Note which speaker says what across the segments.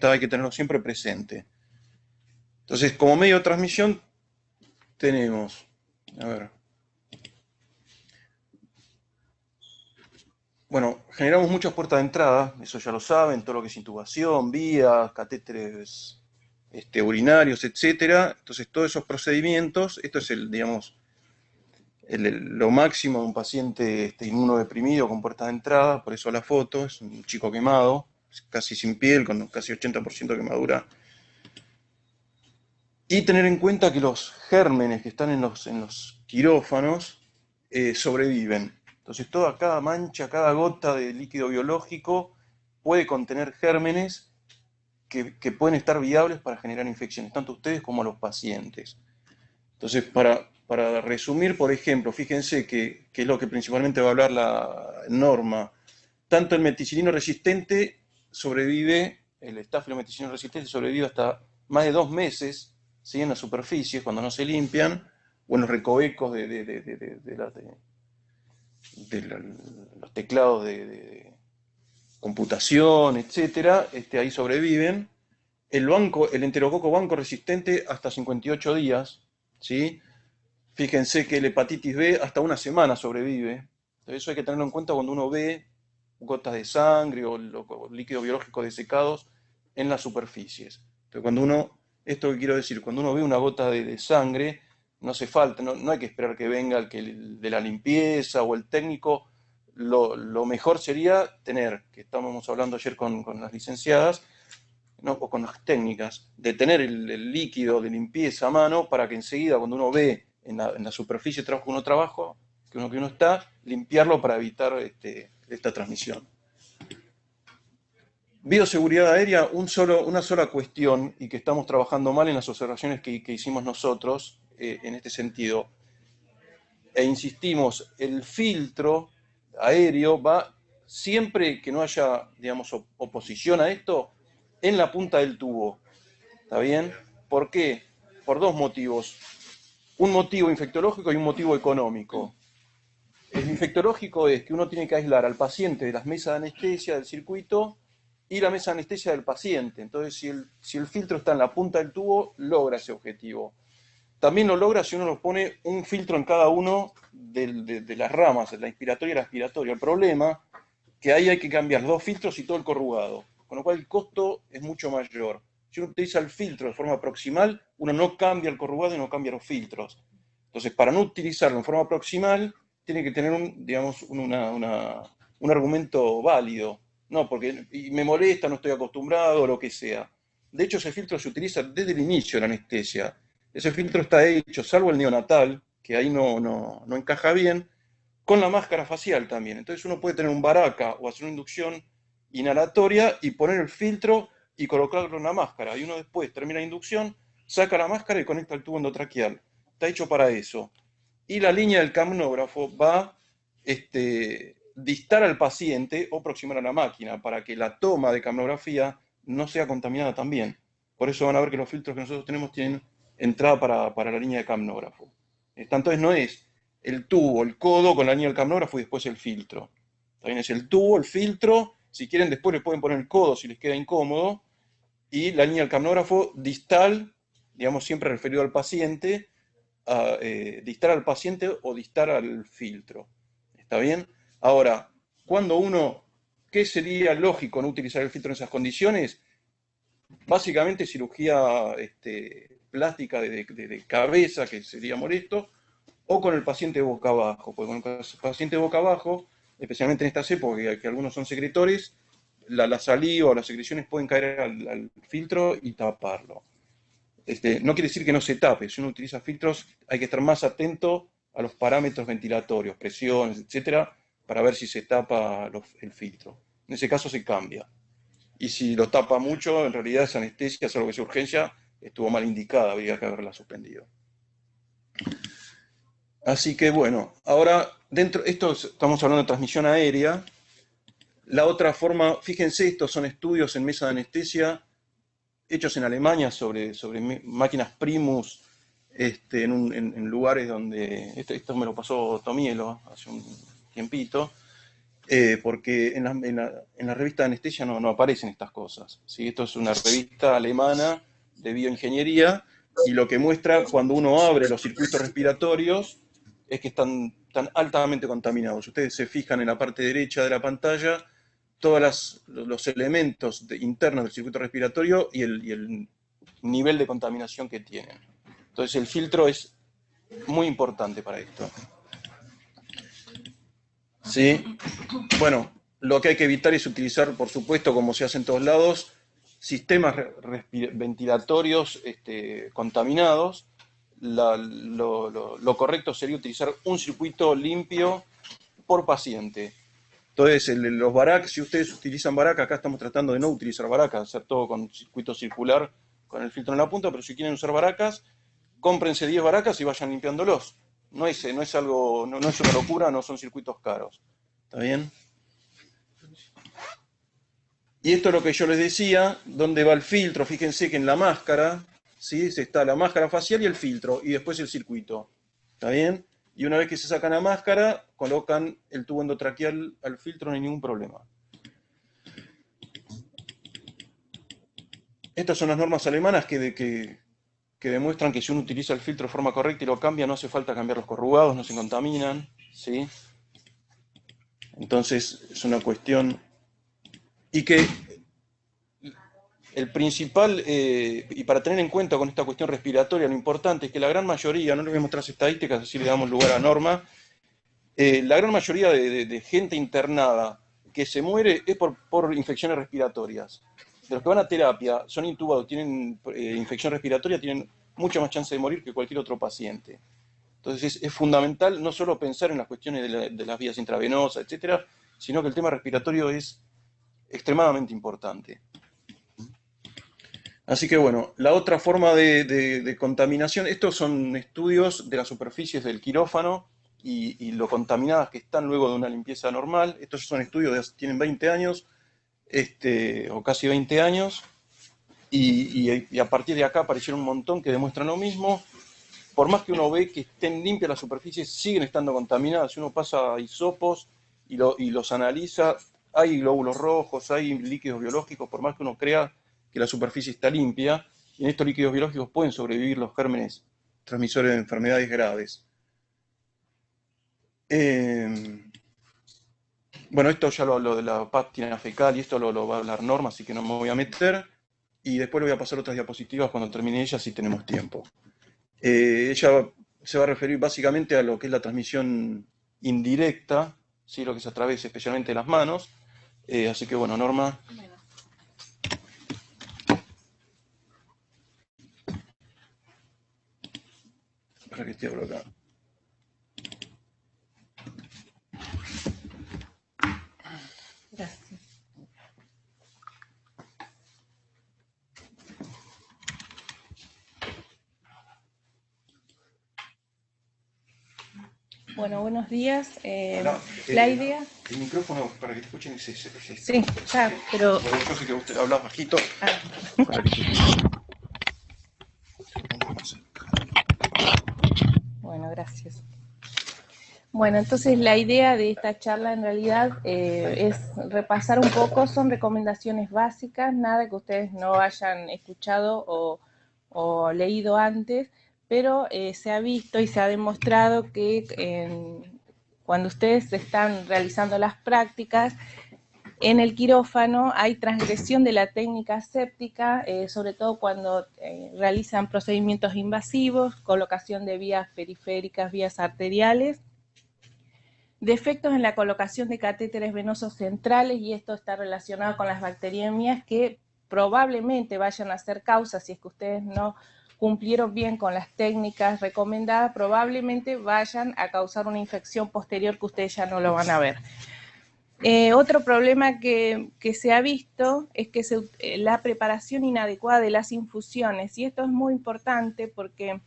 Speaker 1: Hay que tenerlo siempre presente. Entonces, como medio de transmisión, tenemos, a ver, bueno, generamos muchas puertas de entrada, eso ya lo saben, todo lo que es intubación, vías, catéteres urinarios, etcétera. Entonces, todos esos procedimientos, esto es digamos, lo máximo de un paciente inmunodeprimido con puertas de entrada, por eso la foto, es un chico quemado, casi sin piel, con casi 80% de quemadura. Y tener en cuenta que los gérmenes que están en los quirófanos sobreviven. Entonces, cada mancha, cada gota de líquido biológico puede contener gérmenes que pueden estar viables para generar infecciones, tanto a ustedes como a los pacientes. Entonces, para resumir, por ejemplo, fíjense que es lo que principalmente va a hablar la norma. Tanto el meticilino resistente sobrevive, el estafilometicilino resistente sobrevive hasta más de 2 meses, ¿sí? En las superficies, cuando no se limpian, o en los recovecos los teclados de computación, etcétera, ahí sobreviven. El enterococo banco resistente hasta 58 días, ¿sí? Fíjense que la hepatitis B hasta 1 semana sobrevive. Entonces eso hay que tenerlo en cuenta cuando uno ve gotas de sangre o líquidos biológicos desecados en las superficies. Entonces esto que quiero decir, cuando uno ve una gota de sangre, no hace falta, no hay que esperar que venga el de la limpieza o el técnico. Lo mejor sería tener, que estábamos hablando ayer con las licenciadas, ¿no? O con las técnicas, de tener el líquido de limpieza a mano para que enseguida cuando uno ve en la superficie de trabajo que uno está, limpiarlo para evitar esta transmisión. Bioseguridad aérea, una sola cuestión, y que estamos trabajando mal en las observaciones que hicimos nosotros en este sentido. E insistimos, el filtro aéreo va, siempre que no haya, digamos, oposición a esto, en la punta del tubo. ¿Está bien? ¿Por qué? Por 2 motivos. Un motivo infectológico y un motivo económico. El infectológico es que uno tiene que aislar al paciente de las mesas de anestesia del circuito y la mesa de anestesia del paciente. Entonces, si el filtro está en la punta del tubo, logra ese objetivo. También lo logra si uno lo pone un filtro en cada uno de las ramas, la inspiratoria y la aspiratoria. El problema es que ahí hay que cambiar 2 filtros y todo el corrugado, con lo cual el costo es mucho mayor. Si uno utiliza el filtro de forma proximal, uno no cambia el corrugado y no cambia los filtros. Entonces, para no utilizarlo en forma proximal, tiene que tener un argumento válido. No, porque me molesta, no estoy acostumbrado, o lo que sea. De hecho, ese filtro se utiliza desde el inicio de la anestesia. Ese filtro está hecho, salvo el neonatal, que ahí no encaja bien, con la máscara facial también. Entonces uno puede tener un baraca o hacer una inducción inhalatoria y poner el filtro y colocarlo en la máscara. Y uno después termina la inducción, saca la máscara y conecta el tubo endotraqueal. Está hecho para eso. Y la línea del capnógrafo va distar al paciente o proximar a la máquina para que la toma de capnografía no sea contaminada también. Por eso van a ver que los filtros que nosotros tenemos tienen entrada para la línea de capnógrafo. Entonces no es el tubo, el codo con la línea del capnógrafo y después el filtro. También es el tubo, el filtro. Si quieren, después le pueden poner el codo si les queda incómodo. Y la línea del capnógrafo distal, digamos, siempre referido al paciente, distar al paciente o distar al filtro. ¿Está bien? Ahora, ¿qué sería lógico no utilizar el filtro en esas condiciones? Básicamente cirugía plástica de cabeza, que sería molesto, o con el paciente boca abajo, porque con el paciente boca abajo, especialmente en estas épocas que algunos son secretores, la saliva o las secreciones pueden caer al filtro y taparlo. No quiere decir que no se tape, si uno utiliza filtros hay que estar más atento a los parámetros ventilatorios, presiones, etcétera, para ver si se tapa el filtro. En ese caso se cambia. Y si lo tapa mucho, en realidad esa anestesia, salvo que sea urgencia, estuvo mal indicada, habría que haberla suspendido. Así que bueno, ahora estamos hablando de transmisión aérea. La otra forma, fíjense, estos son estudios en mesa de anestesia hechos en Alemania sobre máquinas Primus en lugares donde, esto me lo pasó Tomielo hace un tiempito, porque en la revista de anestesia no aparecen estas cosas, ¿sí? Esto es una revista alemana de bioingeniería, y lo que muestra cuando uno abre los circuitos respiratorios es que están altamente contaminados. Ustedes se fijan en la parte derecha de la pantalla todos los elementos internos del circuito respiratorio y el nivel de contaminación que tienen. Entonces el filtro es muy importante para esto. ¿Sí? Bueno, lo que hay que evitar es utilizar, por supuesto, como se hace en todos lados, sistemas ventilatorios contaminados. Lo correcto sería utilizar un circuito limpio por paciente. Entonces, los Barack, si ustedes utilizan Barack, acá estamos tratando de no utilizar Barack, hacer todo con circuito circular, con el filtro en la punta, pero si quieren usar Baracas, cómprense 10 Baracas y vayan limpiándolos. No es algo, no es una locura, no son circuitos caros. ¿Está bien? Y esto es lo que yo les decía, dónde va el filtro. Fíjense que en la máscara, ¿sí? Está la máscara facial y el filtro, y después el circuito. ¿Está bien? Y una vez que se sacan la máscara, colocan el tubo endotraqueal al filtro, no hay ningún problema. Estas son las normas alemanas que demuestran que si uno utiliza el filtro de forma correcta y lo cambia, no hace falta cambiar los corrugados, no se contaminan, ¿sí? Entonces es una cuestión. Y que el principal, y para tener en cuenta con esta cuestión respiratoria, lo importante es que la gran mayoría, no les voy a mostrar las estadísticas, así le damos lugar a Norma, la gran mayoría de gente internada que se muere es por infecciones respiratorias. De los que van a terapia, son intubados, tienen infección respiratoria, tienen mucha más chance de morir que cualquier otro paciente. Entonces es fundamental no solo pensar en las cuestiones de las vías intravenosas, etcétera, sino que el tema respiratorio es extremadamente importante. Así que bueno, la otra forma de contaminación, estos son estudios de las superficies del quirófano y lo contaminadas que están luego de una limpieza normal. Estos son estudios tienen 20 años, o casi 20 años, y a partir de acá aparecieron un montón que demuestran lo mismo. Por más que uno ve que estén limpias las superficies, siguen estando contaminadas. Si uno pasa hisopos y los analiza, hay glóbulos rojos, hay líquidos biológicos, por más que uno crea que la superficie está limpia, y en estos líquidos biológicos pueden sobrevivir los gérmenes transmisores de enfermedades graves. Bueno, esto ya lo de la pátina fecal, y esto lo va a hablar Norma, así que no me voy a meter. Y después le voy a pasar otras diapositivas cuando termine ella, si tenemos tiempo. Ella se va a referir básicamente a lo que es la transmisión indirecta, ¿sí? Lo que se atraviesa especialmente las manos. Así que bueno, Norma. Para que esté por acá.
Speaker 2: Gracias. Bueno, buenos días. La idea...
Speaker 1: El micrófono, para que te escuchen, es
Speaker 2: Sí, ya, pero...
Speaker 1: Bueno, yo sé que usted habla bajito. Para que
Speaker 2: Bueno, gracias. Bueno, entonces la idea de esta charla en realidad es repasar un poco, son recomendaciones básicas, nada que ustedes no hayan escuchado o leído antes, pero se ha visto y se ha demostrado que cuando ustedes están realizando las prácticas, en el quirófano hay transgresión de la técnica aséptica, sobre todo cuando realizan procedimientos invasivos, colocación de vías periféricas, vías arteriales, defectos en la colocación de catéteres venosos centrales, y esto está relacionado con las bacteriemias que probablemente vayan a ser causa, si es que ustedes no cumplieron bien con las técnicas recomendadas, probablemente vayan a causar una infección posterior que ustedes ya no lo van a ver. Otro problema que se ha visto es que la preparación inadecuada de las infusiones, y esto es muy importante porque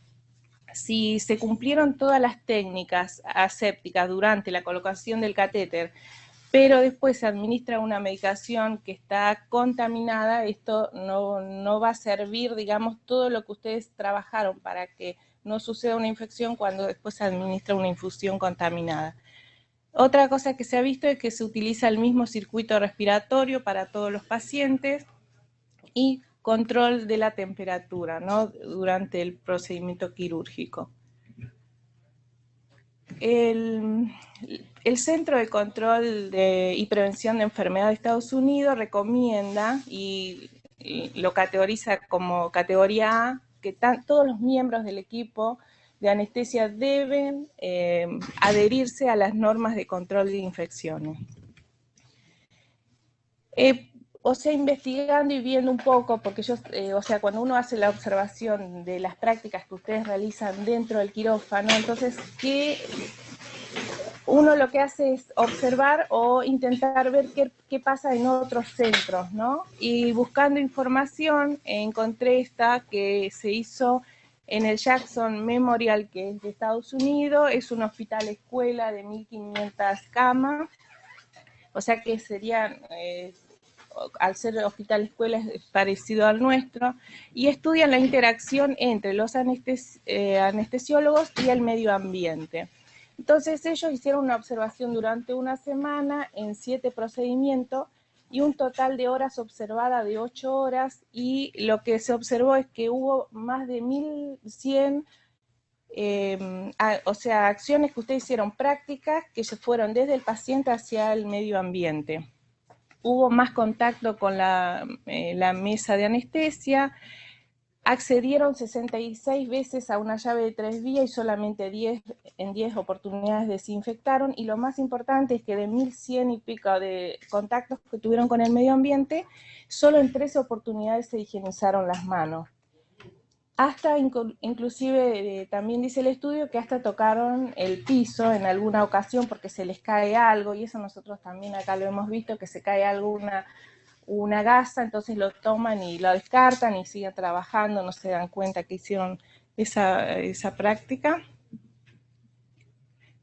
Speaker 2: si se cumplieron todas las técnicas asépticas durante la colocación del catéter, pero después se administra una medicación que está contaminada, esto no va a servir, digamos, todo lo que ustedes trabajaron para que no suceda una infección cuando después se administra una infusión contaminada. Otra cosa que se ha visto es que se utiliza el mismo circuito respiratorio para todos los pacientes y control de la temperatura, ¿no?, durante el procedimiento quirúrgico. El Centro de Control y Prevención de Enfermedades de Estados Unidos recomienda y lo categoriza como categoría A, que todos los miembros del equipo de anestesia deben adherirse a las normas de control de infecciones. O sea, investigando y viendo un poco, porque yo, o sea, cuando uno hace la observación de las prácticas que ustedes realizan dentro del quirófano, entonces, uno lo que hace es observar o intentar ver qué pasa en otros centros, ¿no? Y buscando información, encontré esta que se hizo en el Jackson Memorial, que es de Estados Unidos, es un hospital escuela de 1.500 camas, o sea que serían, al ser hospital escuela, es parecido al nuestro, y estudian la interacción entre los anestesiólogos y el medio ambiente. Entonces ellos hicieron una observación durante una semana en 7 procedimientos y un total de horas observadas de 8 horas, y lo que se observó es que hubo más de 1.100 o sea, acciones que ustedes hicieron, prácticas que se fueron desde el paciente hacia el medio ambiente. Hubo más contacto con la mesa de anestesia, accedieron 66 veces a una llave de 3 vías y solamente en 10 oportunidades desinfectaron, y lo más importante es que de 1.100 y pico de contactos que tuvieron con el medio ambiente, solo en 13 oportunidades se higienizaron las manos. Hasta inclusive también dice el estudio que hasta tocaron el piso en alguna ocasión porque se les cae algo, y eso nosotros también acá lo hemos visto, que se cae una gasa, entonces lo toman y lo descartan y siguen trabajando, no se dan cuenta que hicieron esa práctica.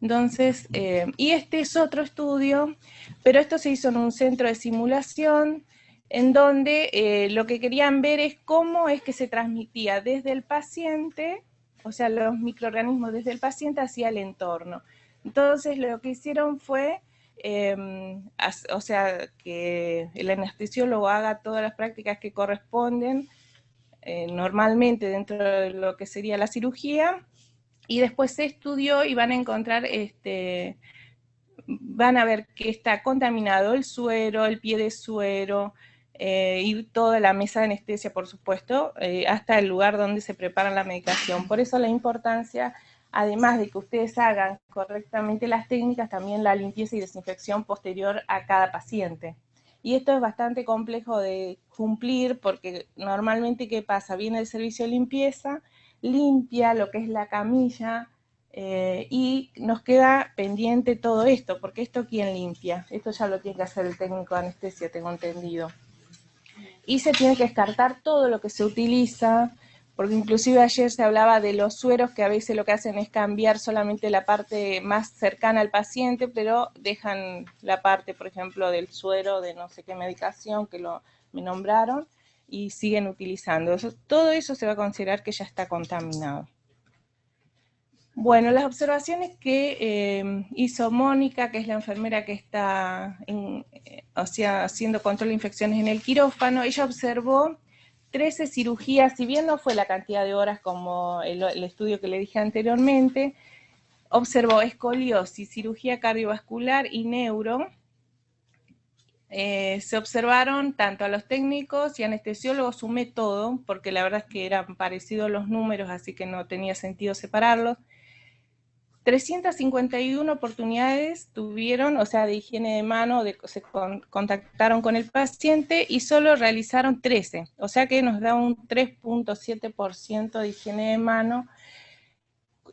Speaker 2: Entonces, y este es otro estudio, pero esto se hizo en un centro de simulación, en donde lo que querían ver es cómo es que se transmitía desde el paciente, o sea, los microorganismos desde el paciente hacia el entorno. Entonces, lo que hicieron fue, o sea, que el anestesiólogo haga todas las prácticas que corresponden normalmente dentro de lo que sería la cirugía, y después se estudió y van a encontrar, van a ver que está contaminado el suero, el pie de suero, y toda la mesa de anestesia, por supuesto, hasta el lugar donde se prepara la medicación. Por eso la importancia, además de que ustedes hagan correctamente las técnicas, también la limpieza y desinfección posterior a cada paciente. Y esto es bastante complejo de cumplir porque normalmente, ¿qué pasa? Viene el servicio de limpieza, limpia lo que es la camilla, y nos queda pendiente todo esto, porque esto ¿quién limpia? Esto ya lo tiene que hacer el técnico de anestesia, tengo entendido. Y se tiene que descartar todo lo que se utiliza, porque inclusive ayer se hablaba de los sueros, que a veces lo que hacen es cambiar solamente la parte más cercana al paciente, pero dejan la parte, por ejemplo, del suero de no sé qué medicación que me nombraron, y siguen utilizando. Todo eso se va a considerar que ya está contaminado. Bueno, las observaciones que hizo Mónica, que es la enfermera que está o sea, haciendo control de infecciones en el quirófano, ella observó 13 cirugías, si bien no fue la cantidad de horas como el estudio que le dije anteriormente, observó escoliosis, cirugía cardiovascular y neuro. Se observaron tanto a los técnicos y anestesiólogos, sumé todo, porque la verdad es que eran parecidos los números, así que no tenía sentido separarlos. 351 oportunidades tuvieron, o sea, de higiene de mano, se contactaron con el paciente y solo realizaron 13, o sea que nos da un 3.7% de higiene de mano,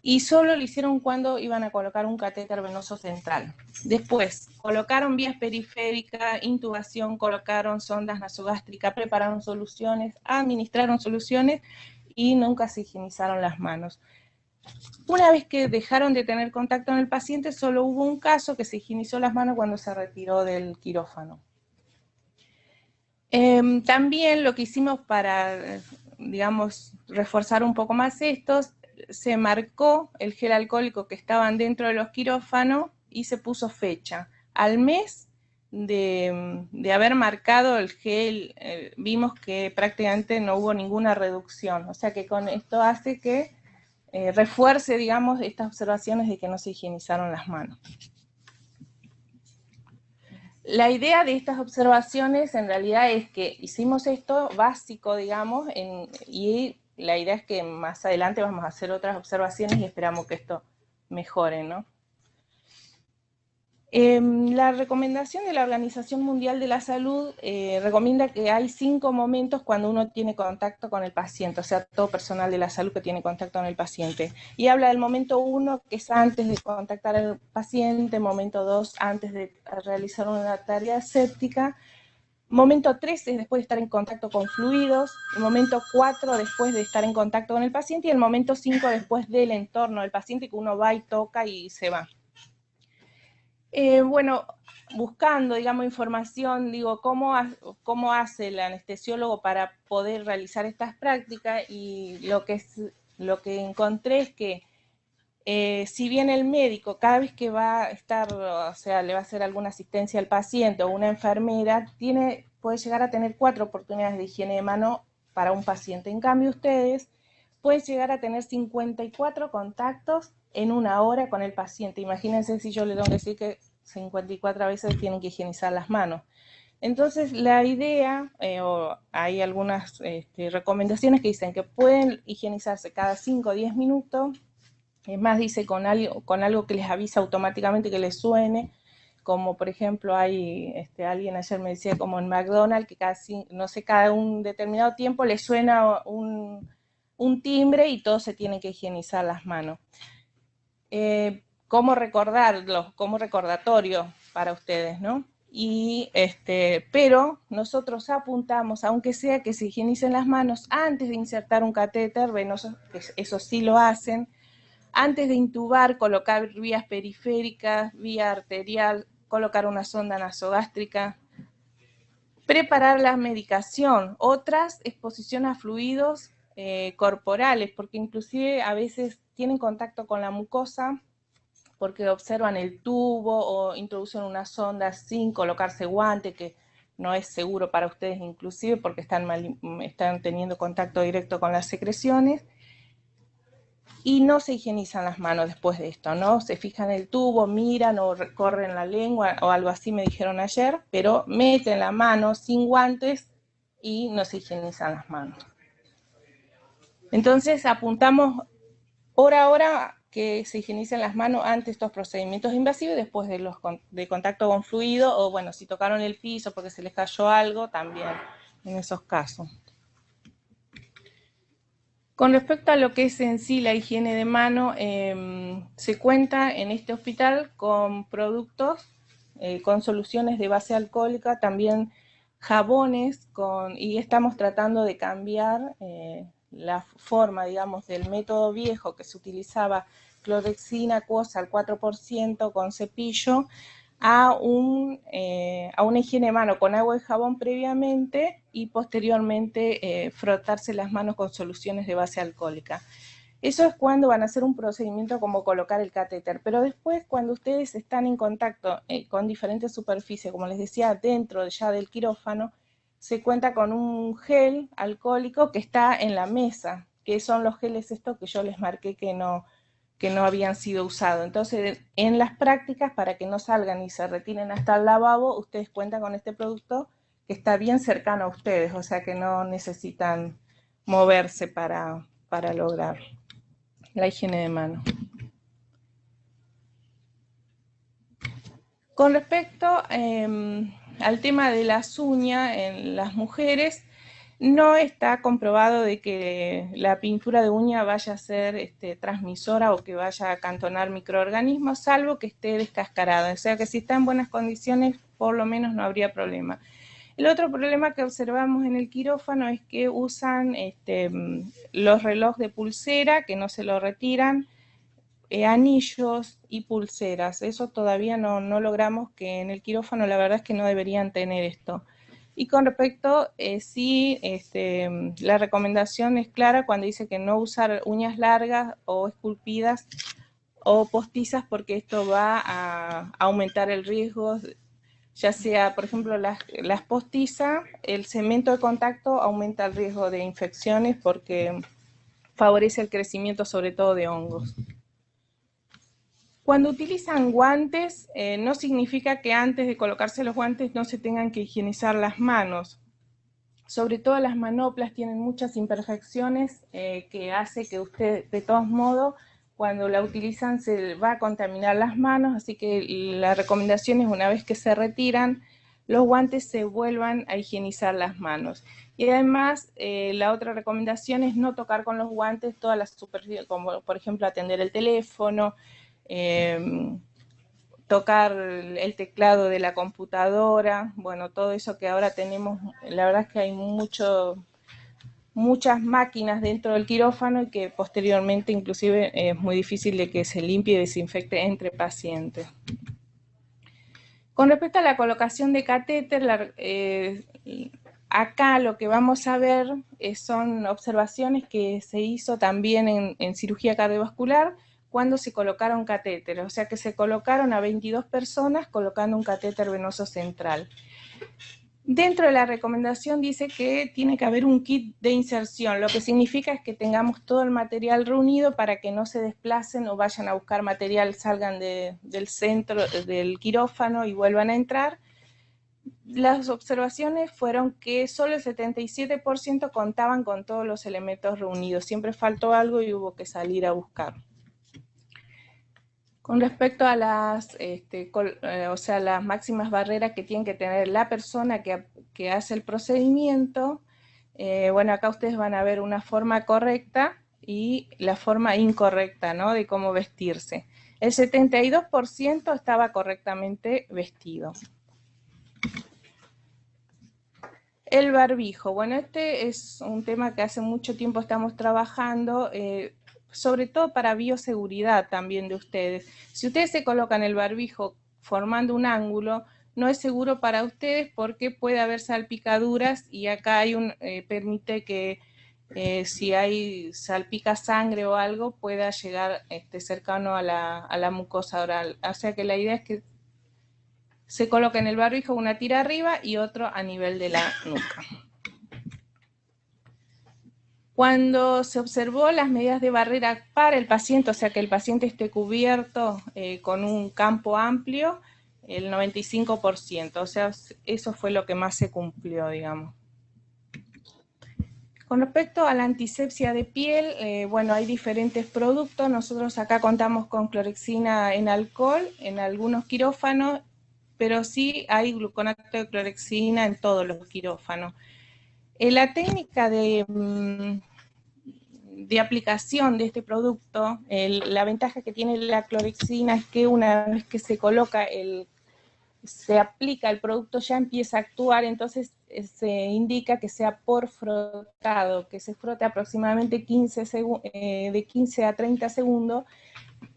Speaker 2: y solo lo hicieron cuando iban a colocar un catéter venoso central. Después, colocaron vías periféricas, intubación, colocaron sondas nasogástricas, prepararon soluciones, administraron soluciones y nunca se higienizaron las manos. Una vez que dejaron de tener contacto con el paciente, solo hubo un caso que se higienizó las manos cuando se retiró del quirófano. También lo que hicimos para, digamos, reforzar un poco más esto, se marcó el gel alcohólico que estaban dentro de los quirófanos y se puso fecha. Al mes de haber marcado el gel, vimos que prácticamente no hubo ninguna reducción. O sea que con esto hace que refuerce, digamos, estas observaciones de que no se higienizaron las manos. La idea de estas observaciones en realidad es que hicimos esto básico, digamos, y la idea es que más adelante vamos a hacer otras observaciones y esperamos que esto mejore, ¿no? La recomendación de la Organización Mundial de la Salud recomienda que hay 5 momentos cuando uno tiene contacto con el paciente, o sea, todo personal de la salud que tiene contacto con el paciente. Y habla del momento 1, que es antes de contactar al paciente, momento 2, antes de realizar una tarea séptica, momento 3 es después de estar en contacto con fluidos, el momento 4 después de estar en contacto con el paciente y el momento 5 después del entorno del paciente, que uno va y toca y se va. Bueno, buscando, digamos, información, digo, ¿cómo hace el anestesiólogo para poder realizar estas prácticas? Y lo que encontré es que si bien el médico cada vez que va a estar, o sea, le va a hacer alguna asistencia al paciente o una enfermera, puede llegar a tener 4 oportunidades de higiene de mano para un paciente. En cambio, ustedes pueden llegar a tener 54 contactos en una hora con el paciente. Imagínense si yo le tengo que decir que 54 veces tienen que higienizar las manos. Entonces, la idea, o hay algunas recomendaciones que dicen que pueden higienizarse cada 5 o 10 minutos. Es más, dice con algo que les avisa automáticamente que les suene, como por ejemplo hay alguien ayer me decía como en McDonald's que cada un determinado tiempo les suena un timbre y todos se tienen que higienizar las manos. ¿Cómo recordarlo? Como recordatorio para ustedes, ¿no? Pero nosotros apuntamos, aunque sea que se higienicen las manos antes de insertar un catéter venoso, que eso sí lo hacen, antes de intubar, colocar vías periféricas, vía arterial, colocar una sonda nasogástrica, preparar la medicación, otras exposición a fluidos corporales, porque inclusive a veces tienen contacto con la mucosa, porque observan el tubo o introducen una sonda sin colocarse guante, que no es seguro para ustedes inclusive porque están teniendo contacto directo con las secreciones. Y no se higienizan las manos después de esto, ¿no? Se fijan el tubo, miran o recorren la lengua o algo así me dijeron ayer, pero meten la mano sin guantes y no se higienizan las manos. Entonces apuntamos hora a hora que se higienicen las manos antes de estos procedimientos invasivos y después de contacto con fluido, o bueno, si tocaron el piso porque se les cayó algo, también en esos casos. Con respecto a lo que es en sí la higiene de mano, se cuenta en este hospital con productos, con soluciones de base alcohólica, también jabones, y estamos tratando de cambiar la forma, digamos, del método viejo que se utilizaba clorexina acuosa al 4% con cepillo, a una higiene de mano con agua y jabón previamente y posteriormente frotarse las manos con soluciones de base alcohólica. Eso es cuando van a hacer un procedimiento como colocar el catéter, pero después cuando ustedes están en contacto con diferentes superficies, como les decía, dentro ya del quirófano, se cuenta con un gel alcohólico que está en la mesa, que son los geles estos que yo les marqué que no habían sido usados. Entonces, en las prácticas, para que no salgan y se retiren hasta el lavabo, ustedes cuentan con este producto que está bien cercano a ustedes, o sea que no necesitan moverse para lograr la higiene de mano. Con respecto al tema de las uñas en las mujeres, no está comprobado de que la pintura de uña vaya a ser transmisora o que vaya a acantonar microorganismos, salvo que esté descascarada. O sea que si está en buenas condiciones, por lo menos no habría problema. El otro problema que observamos en el quirófano es que usan los relojes de pulsera, que no se lo retiran, anillos y pulseras. Eso todavía no logramos, que en el quirófano la verdad es que no deberían tener esto. Y con respecto, sí, la recomendación es clara cuando dice que no usar uñas largas o esculpidas o postizas, porque esto va a aumentar el riesgo, ya sea, por ejemplo, las postizas, el cemento de contacto aumenta el riesgo de infecciones porque favorece el crecimiento sobre todo de hongos. Cuando utilizan guantes, no significa que antes de colocarse los guantes no se tengan que higienizar las manos. Sobre todo las manoplas tienen muchas imperfecciones que hace que usted, de todos modos, cuando la utilizan se va a contaminar las manos, así que la recomendación es una vez que se retiran, los guantes se vuelvan a higienizar las manos. Y además, la otra recomendación es no tocar con los guantes todas las superficies, como por ejemplo atender el teléfono, tocar el teclado de la computadora, bueno, todo eso que ahora tenemos, la verdad es que hay muchas máquinas dentro del quirófano y que posteriormente inclusive es muy difícil de que se limpie y desinfecte entre pacientes. Con respecto a la colocación de catéter, acá lo que vamos a ver son observaciones que se hizo también en cirugía cardiovascular cuando se colocaron catéteres, o sea que se colocaron a 22 personas colocando un catéter venoso central. Dentro de la recomendación dice que tiene que haber un kit de inserción, lo que significa es que tengamos todo el material reunido para que no se desplacen o vayan a buscar material, salgan del centro del quirófano y vuelvan a entrar. Las observaciones fueron que solo el 77% contaban con todos los elementos reunidos, siempre faltó algo y hubo que salir a buscar. Con respecto a las máximas barreras que tiene que tener la persona que hace el procedimiento, bueno, acá ustedes van a ver una forma correcta y la forma incorrecta, ¿no?, de cómo vestirse. El 72% estaba correctamente vestido. El barbijo, bueno, este es un tema que hace mucho tiempo estamos trabajando, sobre todo para bioseguridad también de ustedes. Si ustedes se colocan el barbijo formando un ángulo, no es seguro para ustedes porque puede haber salpicaduras y acá hay permite que si hay salpica sangre o algo pueda llegar cercano a la mucosa oral. O sea que la idea es que se coloca en el barbijo una tira arriba y otro a nivel de la nuca. Cuando se observó las medidas de barrera para el paciente, o sea que el paciente esté cubierto con un campo amplio, el 95%, o sea, eso fue lo que más se cumplió, digamos. Con respecto a la antisepsia de piel, bueno, hay diferentes productos. Nosotros acá contamos con clorexina en alcohol en algunos quirófanos, pero sí hay gluconato de clorexina en todos los quirófanos. La técnica de aplicación de este producto, la ventaja que tiene la clorexina es que una vez que se coloca se aplica el producto ya empieza a actuar, entonces se indica que sea por frotado, que se frote aproximadamente de 15 a 30 segundos,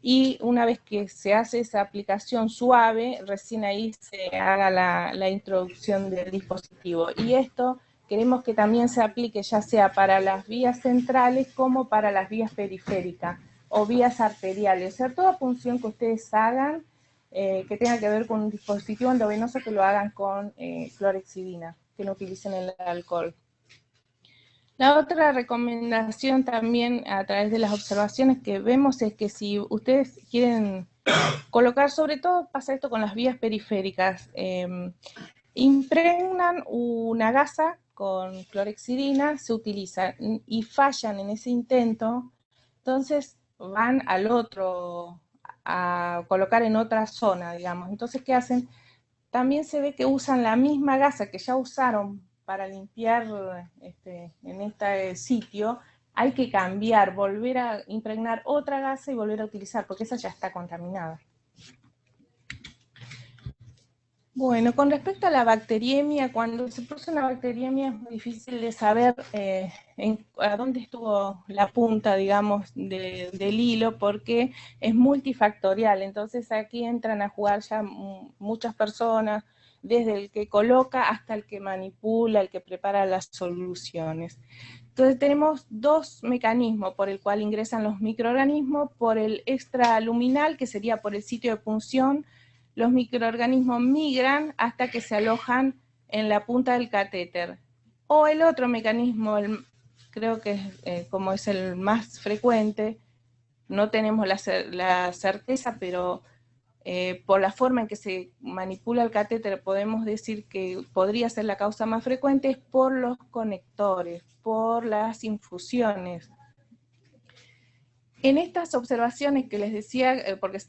Speaker 2: y una vez que se hace esa aplicación suave, recién ahí se haga la introducción del dispositivo. Y esto queremos que también se aplique ya sea para las vías centrales como para las vías periféricas o vías arteriales. O sea, toda punción que ustedes hagan que tenga que ver con un dispositivo endovenoso, que lo hagan con clorexidina, que no utilicen el alcohol. La otra recomendación también a través de las observaciones que vemos es que si ustedes quieren colocar, sobre todo pasa esto con las vías periféricas, impregnan una gasa con clorexidina, se utiliza y fallan en ese intento, entonces van al otro, a colocar en otra zona, digamos. Entonces, ¿qué hacen? También se ve que usan la misma gasa que ya usaron para limpiar en este sitio. Hay que cambiar, volver a impregnar otra gasa y volver a utilizar, porque esa ya está contaminada. Bueno, con respecto a la bacteriemia, cuando se produce una bacteriemia es muy difícil de saber a dónde estuvo la punta, digamos, del hilo, porque es multifactorial. Entonces aquí entran a jugar ya muchas personas, desde el que coloca hasta el que manipula, el que prepara las soluciones. Entonces tenemos dos mecanismos por el cual ingresan los microorganismos: por el extraluminal, que sería por el sitio de punción. Los microorganismos migran hasta que se alojan en la punta del catéter. O el otro mecanismo, creo que como es el más frecuente, no tenemos la certeza, pero por la forma en que se manipula el catéter podemos decir que podría ser la causa más frecuente, es por los conectores, por las infusiones. En estas observaciones que les decía, porque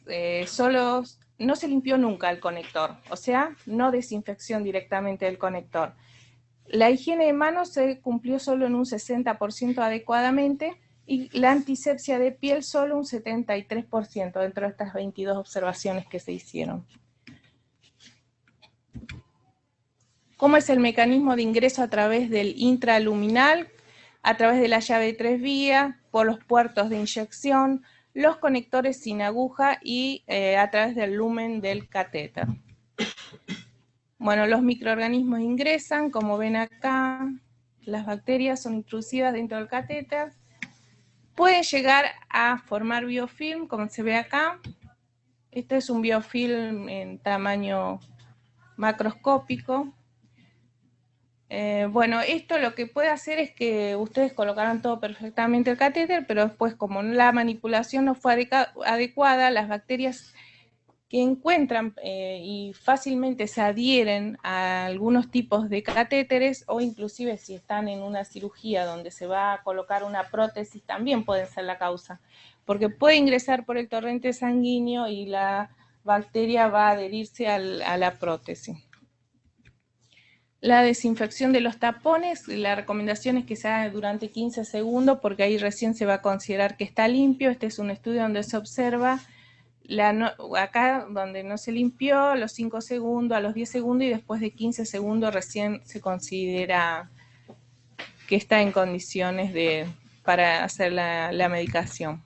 Speaker 2: solo no se limpió nunca el conector, o sea, no desinfección directamente del conector. La higiene de manos se cumplió solo en un 60% adecuadamente, y la antisepsia de piel solo un 73% dentro de estas 22 observaciones que se hicieron. ¿Cómo es el mecanismo de ingreso a través del intraluminal? A través de la llave de 3 vías, por los puertos de inyección, los conectores sin aguja y a través del lumen del catéter. Bueno, los microorganismos ingresan, como ven acá, las bacterias son introducidas dentro del catéter. Pueden llegar a formar biofilm, como se ve acá. Este es un biofilm en tamaño macroscópico. Bueno, esto lo que puede hacer es que ustedes colocaron todo perfectamente el catéter, pero después, como la manipulación no fue adecuada, las bacterias que encuentran y fácilmente se adhieren a algunos tipos de catéteres, o inclusive si están en una cirugía donde se va a colocar una prótesis, también pueden ser la causa, porque puede ingresar por el torrente sanguíneo y la bacteria va a adherirse a la prótesis. La desinfección de los tapones, la recomendación es que se haga durante 15 segundos, porque ahí recién se va a considerar que está limpio. Este es un estudio donde se observa acá donde no se limpió, los 5 segundos, a los 10 segundos, y después de 15 segundos recién se considera que está en condiciones para hacer la medicación.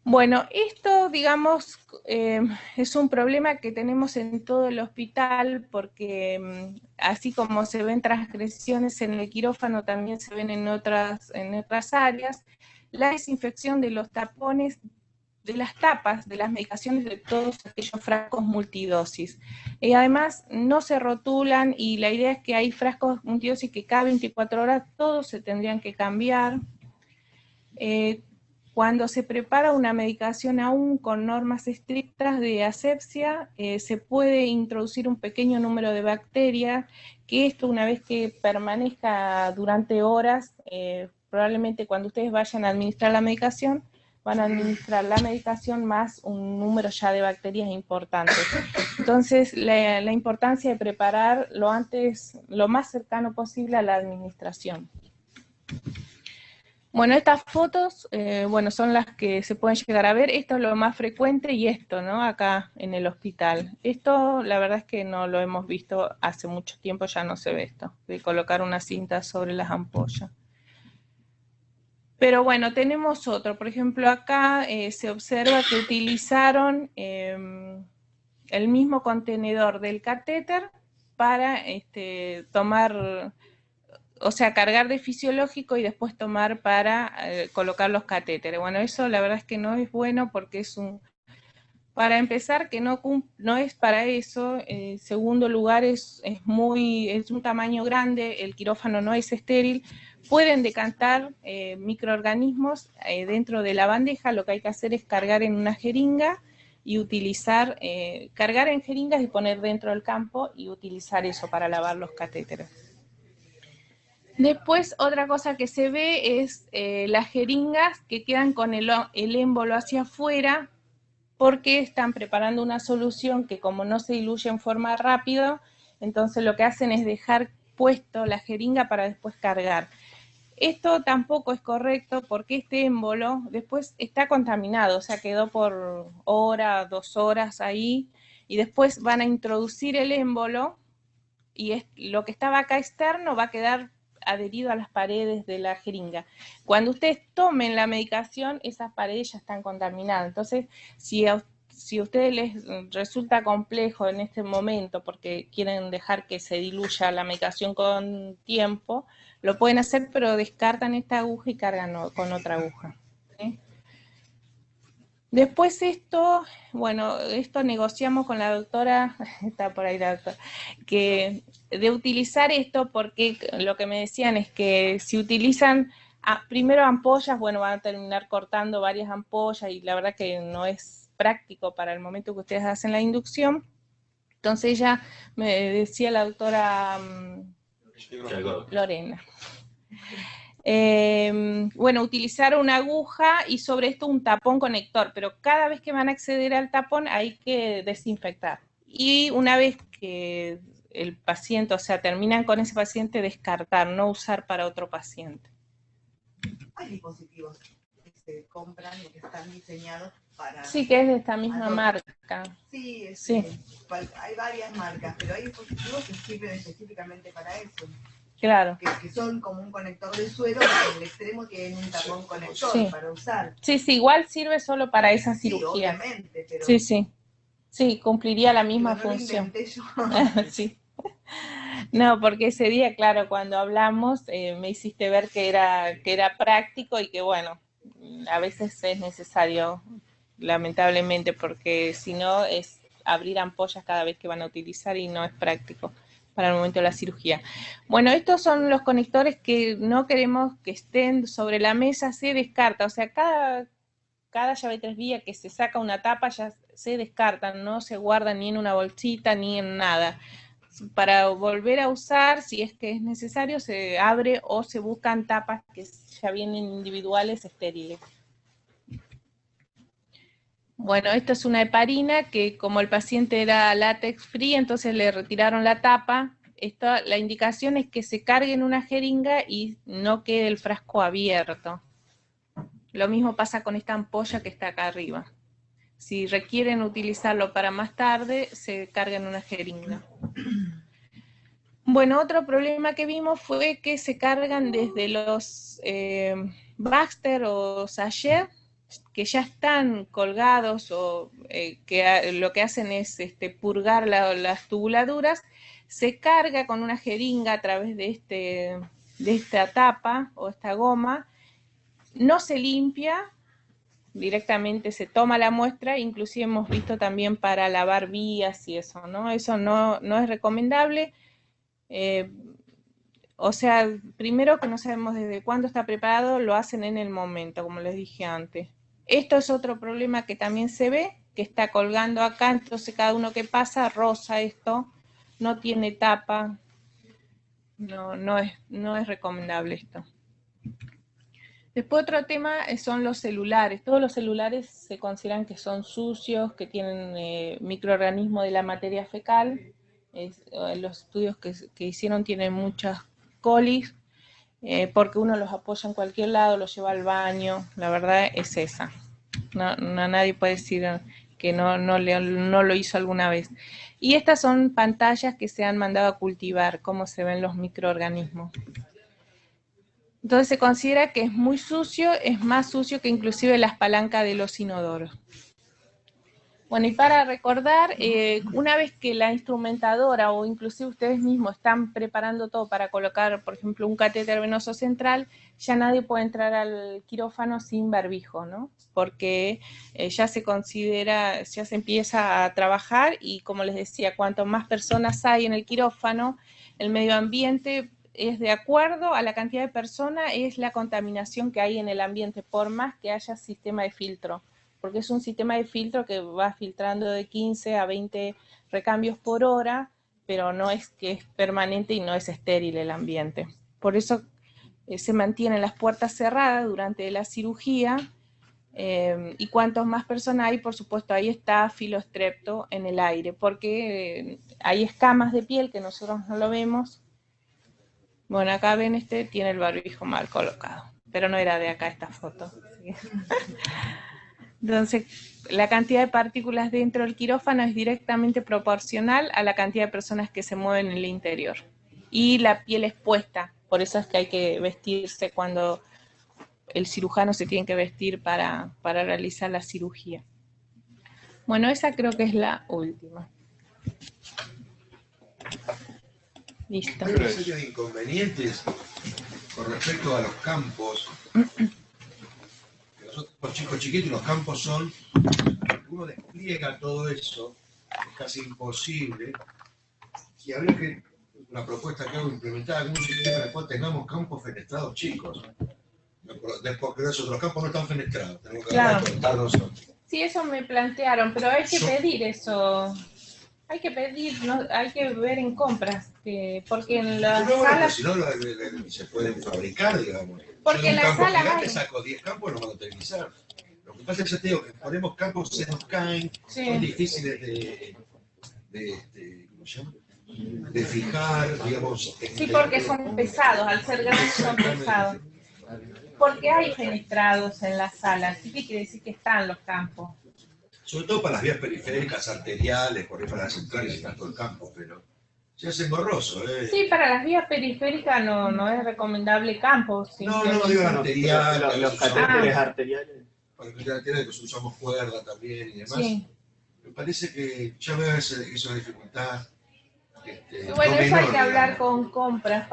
Speaker 2: Bueno, esto, digamos, es un problema que tenemos en todo el hospital, porque así como se ven transgresiones en el quirófano, también se ven en otras áreas. La desinfección de los tapones, de las tapas de las medicaciones, de todos aquellos frascos multidosis. Además, no se rotulan, y la idea es que hay frascos multidosis que cada 24 horas todos se tendrían que cambiar. Cuando se prepara una medicación aún con normas estrictas de asepsia, se puede introducir un pequeño número de bacterias, que esto, una vez que permanezca durante horas, probablemente cuando ustedes vayan a administrar la medicación, van a administrar la medicación más un número ya de bacterias importantes. Entonces, la importancia de preparar lo más cercano posible a la administración. Bueno, estas fotos, bueno, son las que se pueden llegar a ver. Esto es lo más frecuente, y esto, ¿no? Acá en el hospital. Esto, la verdad es que no lo hemos visto hace mucho tiempo, ya no se ve esto, de colocar una cinta sobre las ampollas. Pero bueno, tenemos otro. Por ejemplo, acá se observa que utilizaron el mismo contenedor del catéter para tomar, o sea, cargar de fisiológico y después tomar para colocar los catéteres. Bueno, eso la verdad es que no es bueno, porque es para empezar, que no es para eso. En segundo lugar, es un tamaño grande, el quirófano no es estéril, pueden decantar microorganismos dentro de la bandeja. Lo que hay que hacer es cargar en una jeringa y cargar en jeringas y poner dentro del campo y utilizar eso para lavar los catéteres. Después, otra cosa que se ve es las jeringas que quedan con el émbolo hacia afuera, porque están preparando una solución que, como no se diluye en forma rápida, entonces lo que hacen es dejar puesto la jeringa para después cargar. Esto tampoco es correcto, porque este émbolo después está contaminado, o sea, quedó por hora, 2 horas ahí, y después van a introducir el émbolo, y lo que estaba acá externo va a quedar adherido a las paredes de la jeringa. Cuando ustedes tomen la medicación, esas paredes ya están contaminadas. Entonces, si si a ustedes les resulta complejo en este momento porque quieren dejar que se diluya la medicación con tiempo, lo pueden hacer, pero descartan esta aguja y cargan con otra aguja, ¿sí? Después esto, bueno, esto negociamos con la doctora, está por ahí la doctora, que de utilizar esto porque lo que me decían es que si utilizan primero ampollas, bueno, van a terminar cortando varias ampollas y la verdad que no es práctico para el momento que ustedes hacen la inducción. Entonces ella me decía la doctora Lorena. Bueno, utilizar una aguja y sobre esto un tapón conector, pero cada vez que van a acceder al tapón hay que desinfectar. Y una vez que el paciente, o sea, terminan con ese paciente, descartar, no usar para otro paciente.
Speaker 3: Hay dispositivos que se compran y que están diseñados para...
Speaker 2: Sí, que es de esta misma marca.
Speaker 3: Sí,
Speaker 2: sí,
Speaker 3: hay varias marcas, pero hay dispositivos que sirven específicamente para eso.
Speaker 2: Claro.
Speaker 3: Que son como un conector de suero, pero en el extremo tienen un tapón conector para usar.
Speaker 2: Sí, sí, igual sirve solo para esa cirugía.
Speaker 3: Sí, obviamente, pero...
Speaker 2: Sí, sí. Sí, cumpliría la misma función.
Speaker 3: Lo inventé yo.
Speaker 2: Sí. No, porque ese día, claro, cuando hablamos, me hiciste ver que era práctico y que, bueno, a veces es necesario, lamentablemente, porque si no es abrir ampollas cada vez que van a utilizar y no es práctico para el momento de la cirugía. Bueno, estos son los conectores que no queremos que estén sobre la mesa, se descarta, o sea, cada llave 3 vías que se saca una tapa ya se descartan, no se guardan ni en una bolsita ni en nada. Para volver a usar, si es que es necesario, se abre o se buscan tapas que ya vienen individuales estériles. Bueno, esta es una heparina que como el paciente era látex free, entonces le retiraron la tapa. La indicación es que se cargue en una jeringa y no quede el frasco abierto. Lo mismo pasa con esta ampolla que está acá arriba. Si requieren utilizarlo para más tarde, se carga en una jeringa. Bueno, otro problema que vimos fue que se cargan desde los Baxter o Sachet, que ya están colgados o que lo que hacen es purgar las tubuladuras, se carga con una jeringa a través de esta tapa o esta goma, no se limpia, directamente se toma la muestra, inclusive hemos visto también para lavar vías y eso, ¿no? Eso no es recomendable. O sea, primero que no sabemos desde cuándo está preparado, lo hacen en el momento, como les dije antes. Esto es otro problema que también se ve, que está colgando acá, entonces cada uno que pasa roza esto, no tiene tapa, no es recomendable esto. Después otro tema son los celulares. Todos los celulares se consideran que son sucios, que tienen microorganismos de la materia fecal. Los estudios que hicieron tienen muchas colis, porque uno los apoya en cualquier lado, los lleva al baño. La verdad es esa. Nadie puede decir que no lo hizo alguna vez. Y estas son pantallas que se han mandado a cultivar, cómo se ven los microorganismos. Entonces se considera que es muy sucio, es más sucio que inclusive las palancas de los inodoros. Bueno, y para recordar, una vez que la instrumentadora o inclusive ustedes mismos están preparando todo para colocar, por ejemplo, un catéter venoso central, ya nadie puede entrar al quirófano sin barbijo, ¿no? Porque ya se considera, ya se empieza a trabajar y como les decía, cuanto más personas hay en el quirófano, el medio ambiente es de acuerdo a la cantidad de personas, es la contaminación que hay en el ambiente, por más que haya sistema de filtro. Porque es un sistema de filtro que va filtrando de 15 a 20 recambios por hora, pero no es que es permanente y no es estéril el ambiente. Por eso se mantienen las puertas cerradas durante la cirugía, y cuantos más personas hay, por supuesto, ahí está filostrepto en el aire, porque hay escamas de piel que nosotros no lo vemos. Bueno, acá ven, tiene el barbijo mal colocado, pero no era de acá esta foto. Entonces, la cantidad de partículas dentro del quirófano es directamente proporcional a la cantidad de personas que se mueven en el interior. Y la piel expuesta, por eso es que hay que vestirse cuando el cirujano se tiene que vestir para realizar la cirugía. Bueno, esa creo que es la última. Listo.
Speaker 4: Hay una serie de inconvenientes con respecto a los campos. Nosotros, los chicos chiquitos, los campos son, uno despliega todo eso, es casi imposible. Y habría que, una propuesta que hago, implementar algún sistema en el cual tengamos campos fenestrados chicos. Porque los campos no están fenestrados, tenemos que cortar nosotros.
Speaker 2: Sí, eso me plantearon, pero hay que pedir eso. Hay que pedir, hay que ver en compras, porque en las salas...
Speaker 4: Si no, se pueden fabricar, digamos.
Speaker 2: Porque en las salas hay...
Speaker 4: saco 10 campos y los mando a utilizar. Lo que pasa es que te digo que ponemos campos, se nos caen, son difíciles ¿cómo se llama? De fijar, digamos.
Speaker 2: Sí, porque son pesados, al ser grandes son pesados. Porque hay fenestrados en las salas, ¿sí? ¿Qué quiere decir que están los campos?
Speaker 4: Sobre todo para las vías periféricas, arteriales, por ahí para las centrales está todo el campo, pero se hace engorroso, ¿eh?
Speaker 2: Sí, para las vías periféricas no es recomendable campo.
Speaker 4: No, digo arterial.
Speaker 5: Los catéteres arteriales.
Speaker 4: Para los catéteres arteriales pues usamos cuerda también y demás.
Speaker 2: Sí.
Speaker 4: Me parece que ya veo esa dificultad.
Speaker 2: Bueno, eso hay que hablar con compras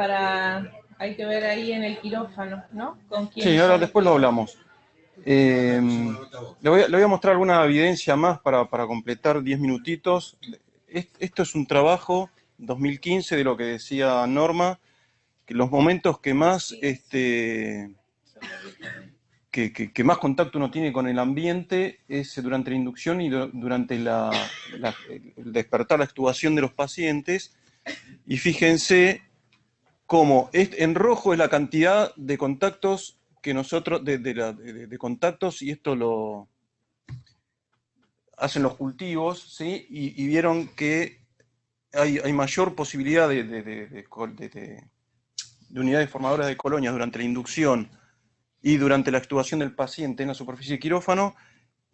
Speaker 2: hay que ver ahí en el quirófano, ¿no? ¿Con quién?
Speaker 1: Sí, ahora después lo hablamos. Le voy a mostrar alguna evidencia más para completar 10 minutitos. Esto es un trabajo 2015 de lo que decía Norma, que los momentos que más que más contacto uno tiene con el ambiente es durante la inducción y durante el despertar, la extubación de los pacientes. Y fíjense cómo en rojo es la cantidad de contactos que nosotros, de contactos, y esto lo hacen los cultivos, ¿sí? Y vieron que hay mayor posibilidad de unidades formadoras de colonias durante la inducción y durante la extubación del paciente en la superficie de quirófano,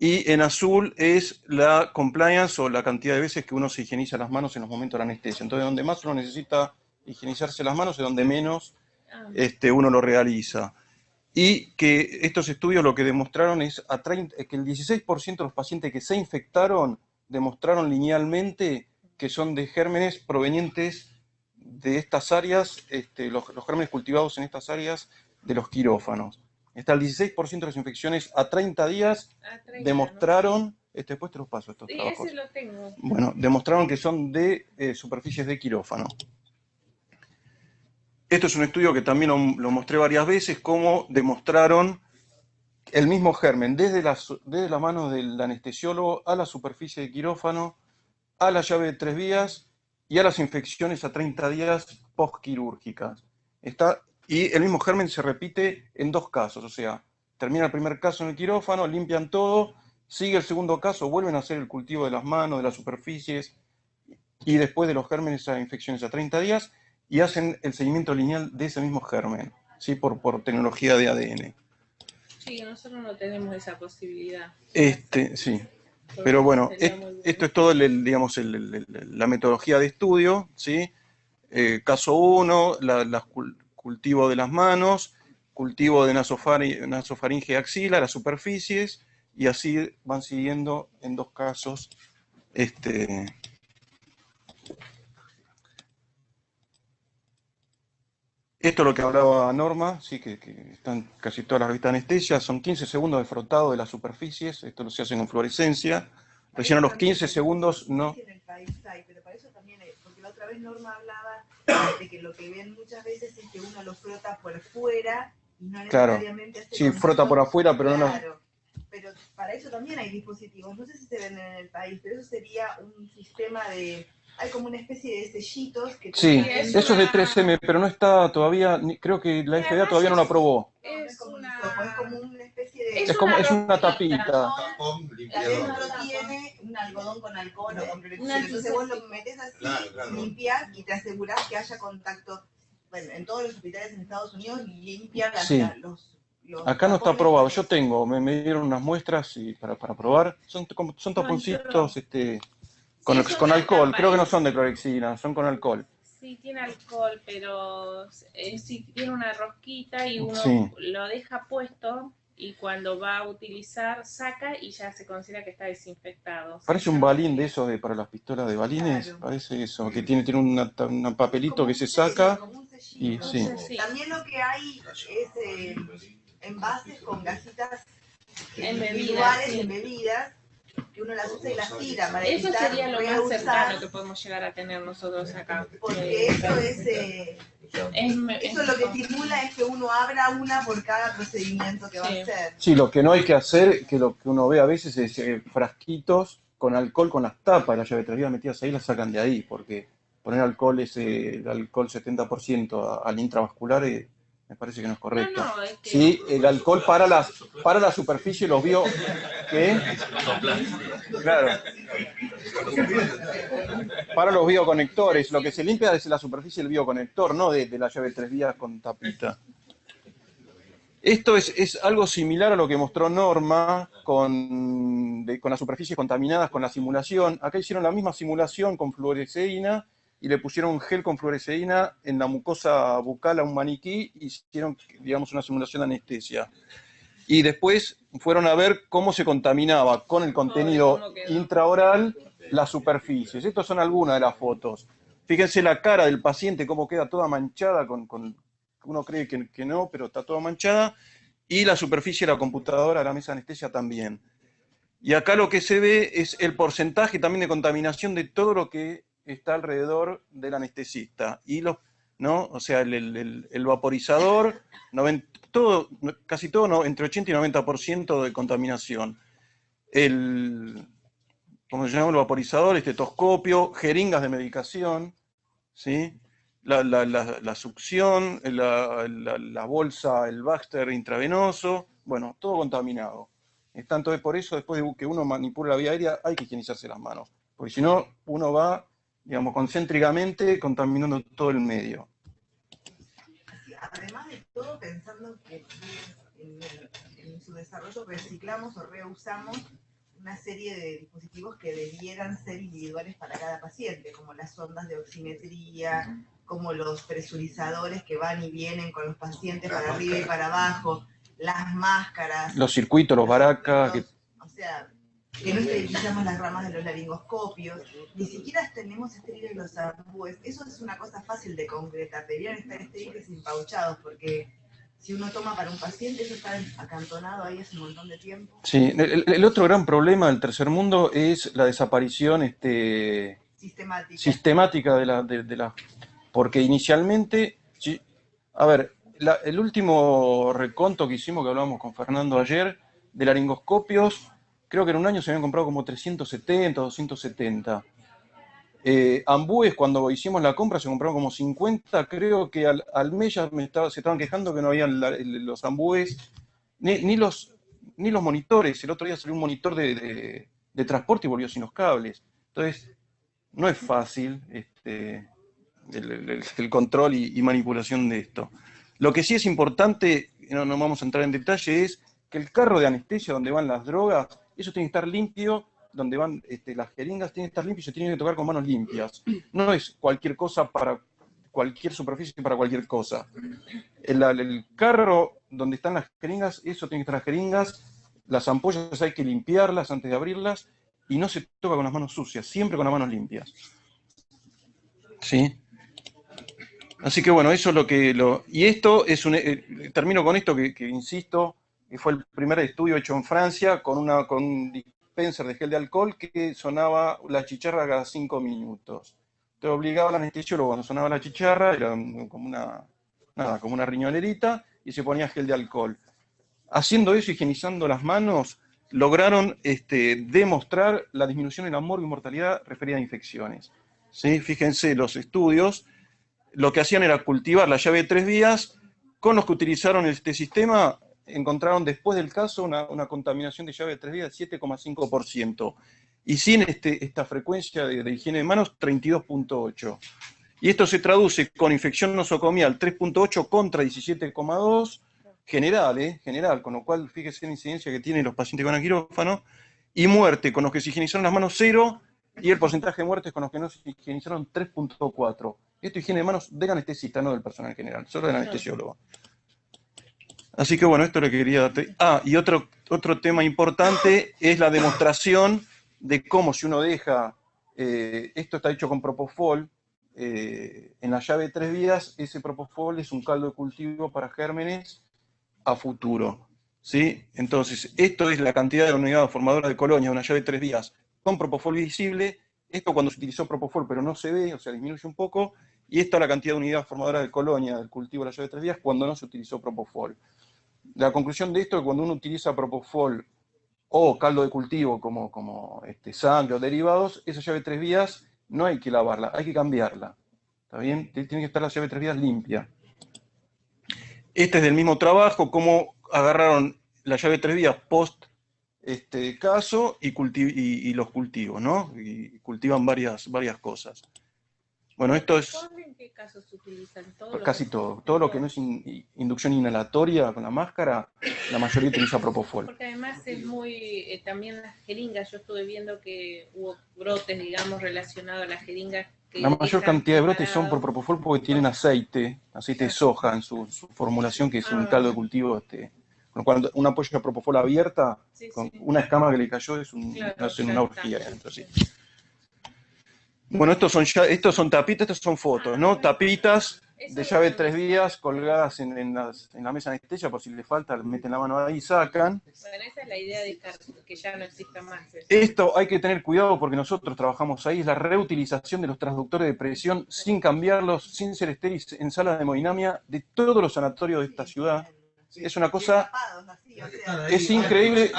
Speaker 1: y en azul es la compliance o la cantidad de veces que uno se higieniza las manos en los momentos de la anestesia. Entonces, donde más uno necesita higienizarse las manos es donde menos uno lo realiza. Y que estos estudios lo que demostraron es que el 16% de los pacientes que se infectaron demostraron linealmente que son de gérmenes provenientes de estas áreas, los gérmenes cultivados en estas áreas de los quirófanos. Hasta el 16% de las infecciones a 30 días demostraron, después te los paso estos trabajos.
Speaker 2: Ese lo tengo.
Speaker 1: Bueno, demostraron que son de superficies de quirófano. Esto es un estudio que también lo mostré varias veces, cómo demostraron el mismo germen, desde la mano del anestesiólogo a la superficie de quirófano, a la llave de 3 vías y a las infecciones a 30 días postquirúrgicas. Y el mismo germen se repite en 2 casos, o sea, termina el primer caso en el quirófano, limpian todo, sigue el segundo caso, vuelven a hacer el cultivo de las manos, de las superficies, y después de los gérmenes a infecciones a 30 días, y hacen el seguimiento lineal de ese mismo germen, ¿sí? por tecnología de ADN.
Speaker 2: Sí, nosotros no tenemos esa posibilidad.
Speaker 1: Sí. Pero bueno, esto es todo la metodología de estudio, ¿sí? Caso 1, cultivo de las manos, cultivo de nasofaringe axila, las superficies, y así van siguiendo en 2 casos. Esto es lo que hablaba Norma, sí, que están casi todas las revistas de anestesia, son 15 segundos de frotado de las superficies, esto lo se hace con fluorescencia, recién a los 15 segundos no...
Speaker 3: En el país hay, pero para eso también hay, porque la otra vez Norma hablaba de que lo que ven muchas veces es que uno lo frota por fuera y no necesariamente hace
Speaker 1: sí, frota por afuera, pero
Speaker 3: claro, pero para eso también hay dispositivos, no sé si se venden en el país, pero eso sería un sistema de... Hay como una especie de sellitos que...
Speaker 1: Sí, eso es de 3M, pero no está todavía, creo que la FDA todavía no lo aprobó.
Speaker 3: Es como una especie de...
Speaker 1: Es una tapita.
Speaker 3: Adentro tiene un algodón con alcohol o con clorexidina. Entonces vos lo metés así, limpias y te asegurás que haya contacto. Bueno, en todos los hospitales en Estados Unidos limpian los
Speaker 1: acá no está aprobado. Yo tengo, me dieron unas muestras para probar. Son taponcitos con alcohol. Creo que no son de clorexina, son con alcohol.
Speaker 2: Sí, tiene alcohol, pero sí tiene una rosquita y uno lo deja puesto y cuando va a utilizar saca y ya se considera que está desinfectado.
Speaker 1: Parece un balín de esos para las pistolas de balines,
Speaker 3: Claro.
Speaker 1: parece eso, que tiene un papelito que se saca y sí.
Speaker 3: También lo que hay es envases con gasitas individuales en bebidas, que uno las usa y las tira para
Speaker 2: Eso
Speaker 3: evitar
Speaker 2: sería lo más
Speaker 3: reusar,
Speaker 2: cercano que podemos llegar a tener nosotros acá.
Speaker 3: porque eso eso lo que estimula es que uno abra una por cada procedimiento que va a hacer.
Speaker 1: Sí, lo que no hay que hacer, que lo que uno ve a veces es frasquitos con alcohol con las tapas de la llave de 3 vías metidas ahí, las sacan de ahí, porque poner alcohol el alcohol 70% al intravascular me parece que no es correcto.
Speaker 2: No, es que...
Speaker 1: Sí, el alcohol para la superficie, los bio... ¿Qué? Claro. Para los bioconectores, lo que se limpia es la superficie del bioconector, no de la llave de 3 vías con tapita. Esto es algo similar a lo que mostró Norma con las superficies contaminadas con la simulación. Acá hicieron la misma simulación con fluoresceína y le pusieron gel con fluoresceína en la mucosa bucal a un maniquí y hicieron, digamos, una simulación de anestesia. Y después fueron a ver cómo se contaminaba con el contenido intraoral las superficies. Estas son algunas de las fotos. Fíjense la cara del paciente, cómo queda toda manchada, uno cree que no, pero está toda manchada, y la superficie de la computadora, la mesa de anestesia también. Y acá lo que se ve es el porcentaje también de contaminación de todo lo que está alrededor del anestesista. Y ¿no? O sea, el vaporizador, casi todo, no, entre 80 y 90% de contaminación. ¿Cómo se llama? El vaporizador, estetoscopio, jeringas de medicación, ¿sí? La succión, la bolsa, el Baxter intravenoso, bueno, todo contaminado. Entonces, por eso, después de que uno manipula la vía aérea, hay que higienizarse las manos. Porque si no, uno va, digamos, concéntricamente contaminando todo el medio.
Speaker 3: Además de todo, pensando que en su desarrollo reciclamos o reusamos una serie de dispositivos que debieran ser individuales para cada paciente, como las sondas de oximetría, como los presurizadores que van y vienen con los pacientes para arriba y para abajo, las máscaras.
Speaker 1: Los circuitos, los baracas.
Speaker 3: O sea, que no esterilizamos las ramas de los laringoscopios, ni siquiera tenemos estériles los ambúes. Eso es una cosa fácil de concretar, deberían estar estériles y empauchados, porque si uno toma para un paciente, eso está acantonado ahí hace un montón de tiempo.
Speaker 1: Sí, el otro gran problema del tercer mundo es la desaparición sistemática de la... Porque inicialmente, a ver, el último reconto que hicimos, que hablábamos con Fernando ayer, de laringoscopios, creo que en un año se habían comprado como 370, 270. Ambúes, cuando hicimos la compra, se compraron como 50. Creo que al mes ya se estaban quejando que no habían los ambúes, ni los monitores. El otro día salió un monitor de transporte y volvió sin los cables. Entonces, no es fácil el control y manipulación de esto. Lo que sí es importante, no vamos a entrar en detalle, es que el carro de anestesia donde van las drogas, eso tiene que estar limpio, donde van las jeringas tienen que estar limpias y se tienen que tocar con manos limpias. No es cualquier cosa para cualquier superficie, para cualquier cosa. El carro donde están las jeringas, eso tiene que estar las jeringas, las ampollas hay que limpiarlas antes de abrirlas y no se toca con las manos sucias, siempre con las manos limpias. ¿Sí? Así que bueno, eso es lo que... Y esto es termino con esto que insisto, que fue el primer estudio hecho en Francia con un dispenser de gel de alcohol que sonaba la chicharra cada 5 minutos. Te obligaba al anestesiólogo cuando sonaba la chicharra, era como una riñonerita, y se ponía gel de alcohol. Haciendo eso, higienizando las manos, lograron demostrar la disminución en la morbi y mortalidad referida a infecciones. ¿Sí? Fíjense, los estudios lo que hacían era cultivar la llave de 3 vías, con los que utilizaron este sistema, encontraron después del caso una contaminación de llave de 3 vías de 7,5%. Y sin esta frecuencia de higiene de manos, 32,8%. Y esto se traduce con infección nosocomial 3,8 contra 17,2, general, con lo cual fíjese la incidencia que tienen los pacientes con quirófano, y muerte con los que se higienizaron las manos 0, y el porcentaje de muertes con los que no se higienizaron 3,4. Esto higiene de manos del anestesista, no del personal general, solo del anestesiólogo. Así que bueno, esto lo quería... y otro tema importante es la demostración de cómo si uno deja... esto está hecho con Propofol. En la llave de 3 vías, ese Propofol es un caldo de cultivo para gérmenes a futuro. ¿Sí? Entonces, esto es la cantidad de unidad formadora de colonia de una llave de 3 vías con Propofol visible. Esto cuando se utilizó Propofol, pero no se ve, o sea, disminuye un poco. Y esta es la cantidad de unidad formadora de colonia del cultivo de la llave de 3 vías cuando no se utilizó Propofol. La conclusión de esto es que cuando uno utiliza Propofol o caldo de cultivo como sangre o derivados, esa llave de 3 vías no hay que lavarla, hay que cambiarla. ¿Está bien? Tiene que estar la llave de 3 vías limpia. Este es del mismo trabajo, cómo agarraron la llave de 3 vías post caso y los cultivos, ¿no? Y cultivan varias cosas. Bueno, esto es...
Speaker 2: ¿En qué casos se utilizan?
Speaker 1: Casi todo. Todo lo que no es inducción inhalatoria con la máscara, la mayoría utiliza Propofol.
Speaker 2: Porque además es muy... también las jeringas, yo estuve viendo que hubo brotes, digamos, relacionados a las jeringas.
Speaker 1: La mayor cantidad de brotes son por Propofol porque tienen aceite de soja en su formulación, que es un caldo de cultivo. Con lo cual, una ampolla de Propofol abierta, con una escama que le cayó, hacen una orgía adentro, sí. Bueno, estos son tapitas, estas son fotos, ¿no? Tapitas de llave de 3 vías colgadas en la mesa de anestesia, por si le falta, meten la mano ahí y sacan.
Speaker 2: Bueno, esa es la idea de que ya no exista más.
Speaker 1: Esto hay que tener cuidado porque nosotros trabajamos ahí, es la reutilización de los transductores de presión sin cambiarlos, sin ser estériles en salas de hemodinamia de todos los sanatorios de esta ciudad. Es una cosa... Es increíble.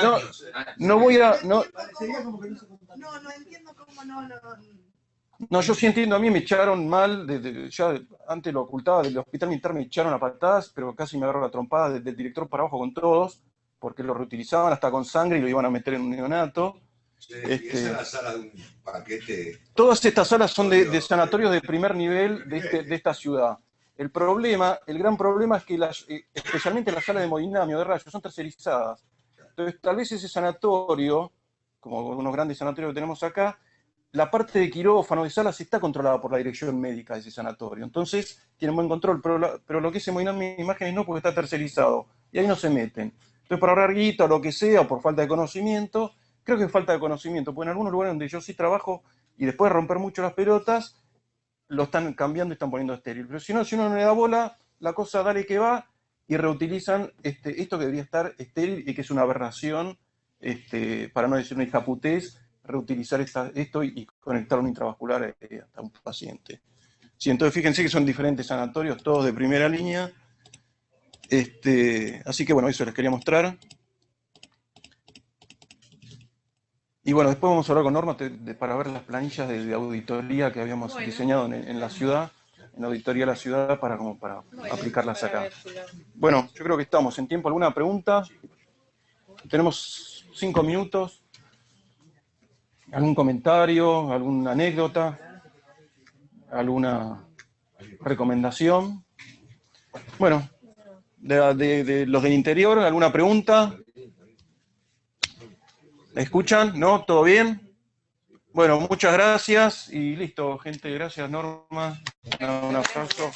Speaker 1: No voy a... No
Speaker 3: entiendo cómo no...
Speaker 1: No, yo sí entiendo, a mí me echaron mal, ya antes lo ocultaba, del hospital militar me echaron a patadas, pero casi me agarró la trompada desde el director para abajo con todos, porque lo reutilizaban hasta con sangre y lo iban a meter en un neonato.
Speaker 4: Sí, y esa es la sala de un paquete.
Speaker 1: Todas estas salas son de sanatorios de primer nivel de esta ciudad. El gran problema es que especialmente las salas de hemodinamia, de rayos, son tercerizadas. Entonces, tal vez ese sanatorio, como unos grandes sanatorios que tenemos acá, la parte de quirófano de salas está controlada por la dirección médica de ese sanatorio. Entonces, tienen buen control, pero lo que es hemodinamia de imágenes no, porque está tercerizado. Y ahí no se meten. Entonces, para ahorrar guita o lo que sea, o por falta de conocimiento, creo que es falta de conocimiento, porque en algunos lugares donde yo sí trabajo, y después de romper mucho las pelotas, lo están cambiando y están poniendo estéril. Pero si uno no le da bola, la cosa dale que va, y reutilizan esto que debería estar estéril y que es una aberración, para no decir una hijaputez, reutilizar esto y conectar un intravascular hasta un paciente. Sí, entonces fíjense que son diferentes sanatorios, todos de primera línea. Así que bueno, eso les quería mostrar. Y bueno, después vamos a hablar con Norma para ver las planillas de auditoría que habíamos diseñado en la ciudad, en la auditoría de la ciudad, para aplicarlas acá. Bueno, yo creo que estamos en tiempo. ¿Alguna pregunta? Tenemos 5 minutos. ¿Algún comentario? ¿Alguna anécdota? ¿Alguna recomendación? Bueno, de los del interior, ¿alguna pregunta? ¿Me escuchan? ¿No? ¿Todo bien? Bueno, muchas gracias y listo, gente. Gracias, Norma. Un aplauso.